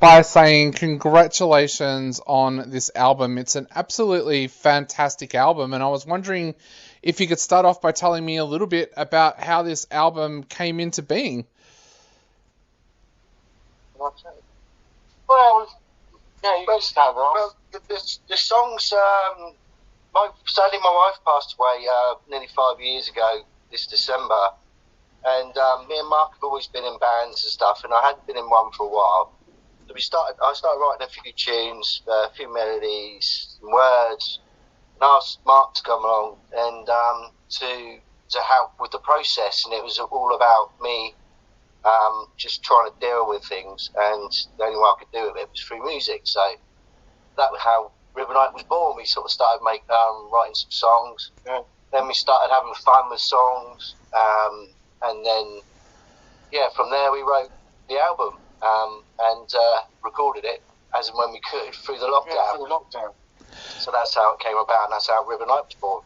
by saying congratulations on this album. It's an absolutely fantastic album, and I was wondering if you could start off by telling me a little bit about how this album came into being. Well, yeah, you both start off. Well, the songs, sadly my wife passed away nearly 5 years ago this December, and me and Mark have always been in bands and stuff, and I hadn't been in one for a while. So I started writing a few tunes, a few melodies, some words, and asked Mark to come along and to help with the process, and it was all about me just trying to deal with things, and the only way I could do it was through music. So that was how River Night was born. We sort of started writing some songs. Yeah. Then we started having fun with songs, and then from there we wrote the album and recorded it as and when we could through the lockdown. Yeah, through lockdown. So that's how it came about, and that's how River Night was born.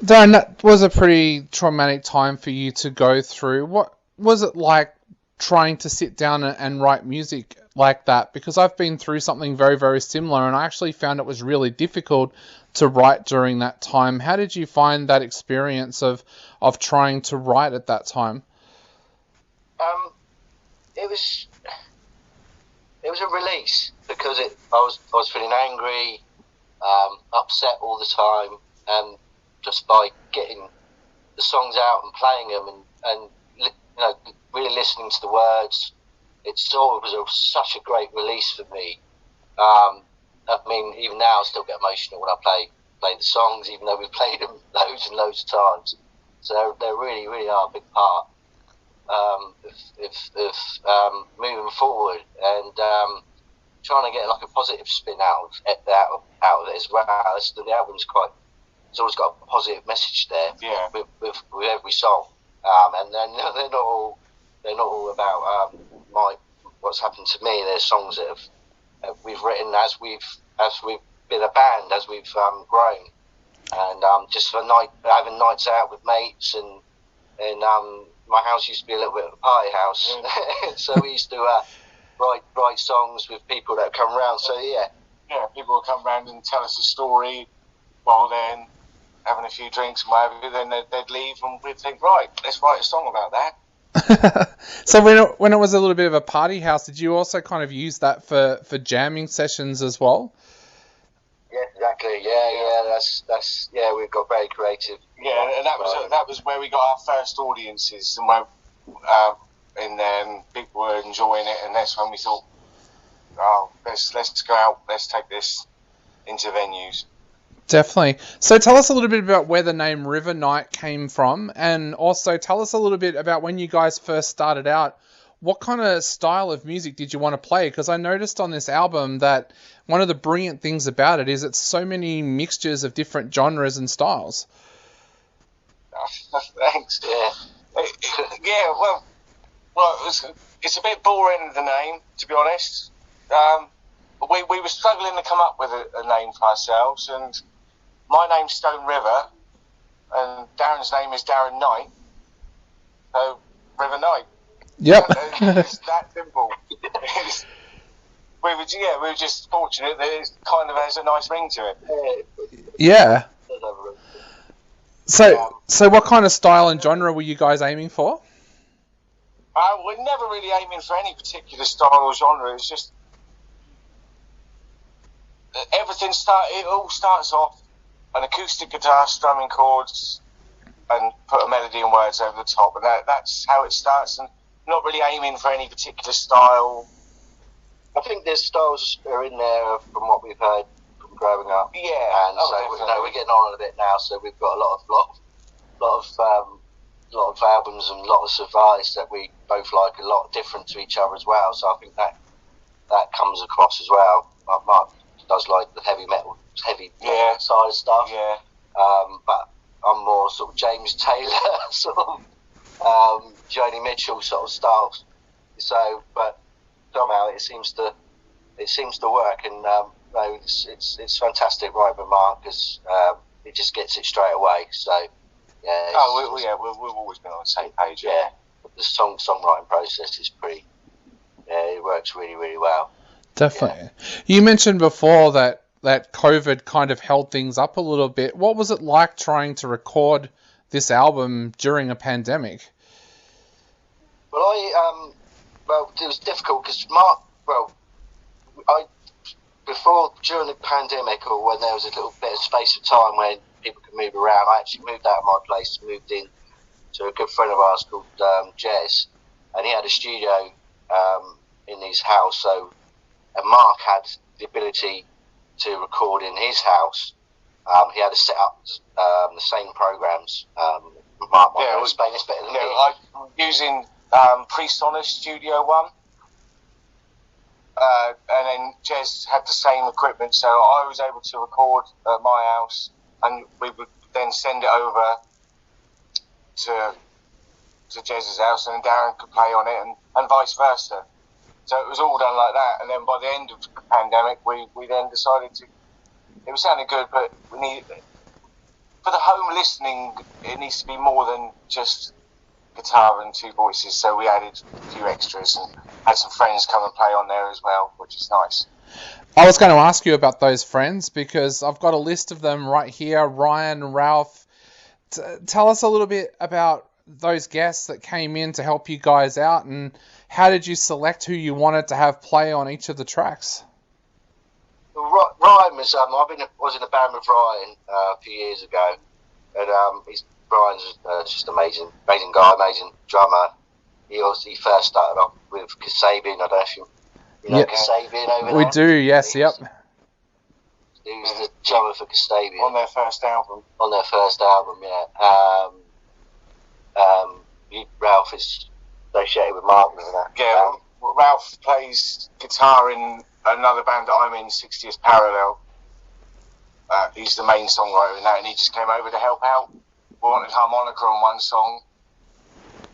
Darren, that was a pretty traumatic time for you to go through. What was it like trying to sit down and write music like that? Because I've been through something very, very similar, and I actually found it was really difficult to write during that time. How did you find that experience of trying to write at that time? It was a release because I was feeling angry, upset all the time, and just by getting the songs out and playing them and really listening to the words, it was such a great release for me. I mean, even now I still get emotional when I play the songs, even though we've played them loads and loads of times. So they really, really are a big part of moving forward and trying to get like a positive spin out of it as well. The album's it's always got a positive message there. Yeah. With every song, and then they're not all about what's happened to me. They're songs that we've written as we've been a band, as we've grown, and just for having nights out with mates, and my house used to be a little bit of a party house, so we used to write songs with people that come around. So people would come around and tell us a story while then having a few drinks and whatever. Then they'd leave, and we'd think, right, let's write a song about that. So when it was a little bit of a party house, did you also kind of use that for jamming sessions as well? Yeah, exactly. Yeah. That's we've got very creative. Yeah, and that was where we got our first audiences, and then people were enjoying it, and that's when we thought, let's go out, let's take this into venues. Definitely. So tell us a little bit about where the name River Night came from, and also tell us a little bit about when you guys first started out. What kind of style of music did you want to play? Because I noticed on this album that one of the brilliant things about it is it's so many mixtures of different genres and styles. Thanks. Yeah. Well, it's a bit boring, the name, to be honest. We were struggling to come up with a name for ourselves, and my name's Stone River, and Darren's name is Darren Knight, so River Night. Yep. It's that simple. We were just fortunate that it kind of has a nice ring to it. Yeah. So what kind of style and genre were you guys aiming for? We're never really aiming for any particular style or genre. It's just it all starts off an acoustic guitar strumming chords and put a melody and words over the top, and that's how it starts, and not really aiming for any particular style. I think there's styles that are in there from what we've heard from growing up. Yeah, and we're getting on a bit now, so we've got a lot of albums and a lot of advice that we both like, a lot different to each other as well. So I think that comes across as well. Mark does like the heavy metal side stuff. Yeah. But I'm more sort of James Taylor sort of Joni Mitchell sort of styles. So, but somehow it seems to work, and it's fantastic, right, with Mark, because he just gets it straight away. So we've always been on the same page. Yeah, the songwriting process is it works really, really well. Definitely. You mentioned before that COVID kind of held things up a little bit. What was it like trying to record this album during a pandemic? Well, well, it was difficult because during the pandemic, or when there was a little bit of space of time when people could move around, I actually moved out of my place, moved in to a good friend of ours called Jez, and he had a studio in his house. So, and Mark had the ability to record in his house. He had to set up the same programs. Mark might explain this better than me. I'm using PreSonus Studio One. And then Jez had the same equipment, so I was able to record at my house, and we would then send it over to Jez's house, and Darren could play on it, and vice versa. So it was all done like that. And then by the end of the pandemic, we then decided it was sounding good, but we need, for the home listening, it needs to be more than just guitar and two voices, so we added a few extras and had some friends come and play on there as well, which is nice. I was going to ask you about those friends because I've got a list of them right here. Ryan, Ralph. Tell us a little bit about those guests that came in to help you guys out, and how did you select who you wanted to have play on each of the tracks? Ryan was was in a band with Ryan a few years ago, and Brian's just amazing guy, amazing drummer. He first started off with Kasabian. I don't know if you know Kasabian over there. We do, yes, He was the drummer for Kasabian. On their first album, yeah. Ralph is associated with Mark, isn't it? Yeah, Ralph plays guitar in another band that I'm in, 60th Parallel. He's the main songwriter in that, and he just came over to help out. We wanted harmonica on one song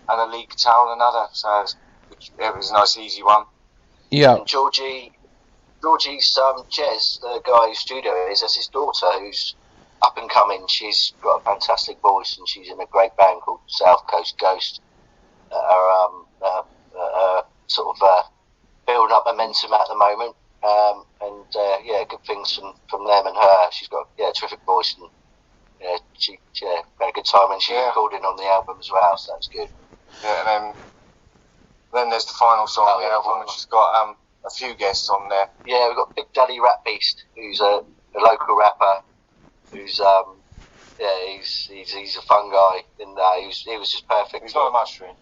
and a lead guitar on another, so it was a nice easy one. Yeah. And Georgie's Jez, the guy whose studio it is, that's his daughter, who's up and coming. She's got a fantastic voice, and she's in a great band called South Coast Ghost. Sort of building up momentum at the moment, good things from them and her. She's got a terrific voice, and she had a good time, and she recorded on the album as well, so that's good. Yeah, and then there's the final song on the album, which has got a few guests on there. Yeah, we've got Big Daddy Rap Beast, who's a local rapper, who's he's a fun guy, and he was just perfect. He's not a mushroom.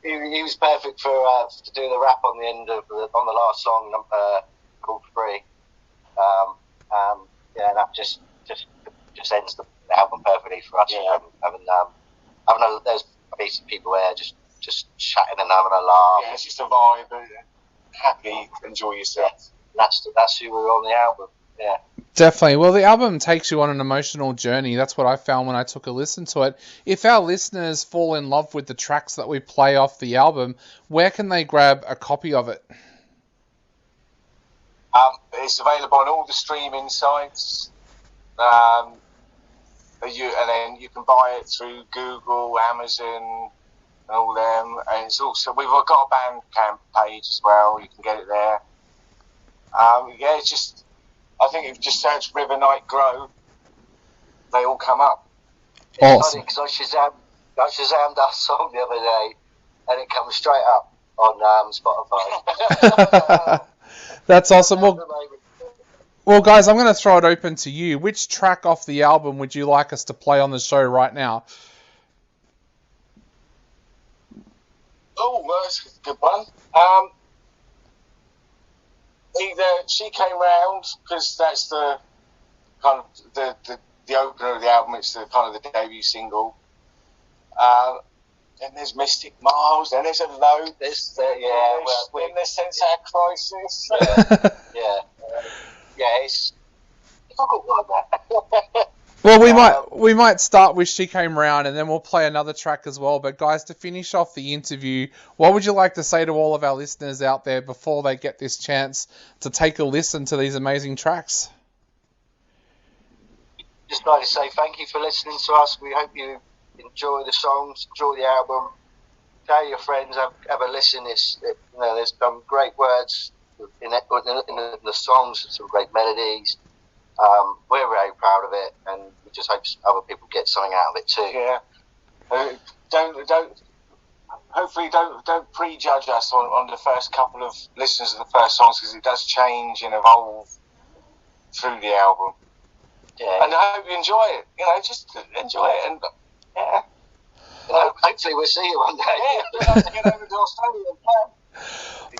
He was perfect to do the rap on the end of on the last song called Free. And that just ends the album perfectly for us. Yeah. There's basically people there just chatting and having a laugh. Yeah, it's just a vibe. Happy, enjoy yourself. That's who we're on the album. Yeah. Definitely. Well, the album takes you on an emotional journey. That's what I found when I took a listen to it. If our listeners fall in love with the tracks that we play off the album, where can they grab a copy of it? It's available on all the streaming sites. And then you can buy it through Google, Amazon, and all them. And it's also, we've got a Bandcamp page as well. You can get it there. It's just, I think if you just search River Night Grow, they all come up. It's funny because I Shazammed our song the other day, and it comes straight up on Spotify. That's awesome. Well, guys, I'm going to throw it open to you. Which track off the album would you like us to play on the show right now? Oh, that's a good one. Either She Came Round, because that's the kind of the opener of the album. It's the kind of the debut single. Then there's Mystic Miles. Then there's a load. Then there's Sense Out Crisis. It's difficult like that. Well, we might start with She Came Round, and then we'll play another track as well. But guys, to finish off the interview, what would you like to say to all of our listeners out there before they get this chance to take a listen to these amazing tracks? Just like to say thank you for listening to us. We hope you enjoy the songs, enjoy the album, tell your friends, have a listen. There's some great words in the songs, some great melodies. We're very proud of it, and we just hope other people get something out of it too. Yeah. Hopefully don't prejudge us on the first couple of listens of the first songs, because it does change and evolve through the album. Yeah. And I hope you enjoy it. Just enjoy it, and yeah. Hopefully we'll see you one day. Yeah, we'd like to get over to Australia and play.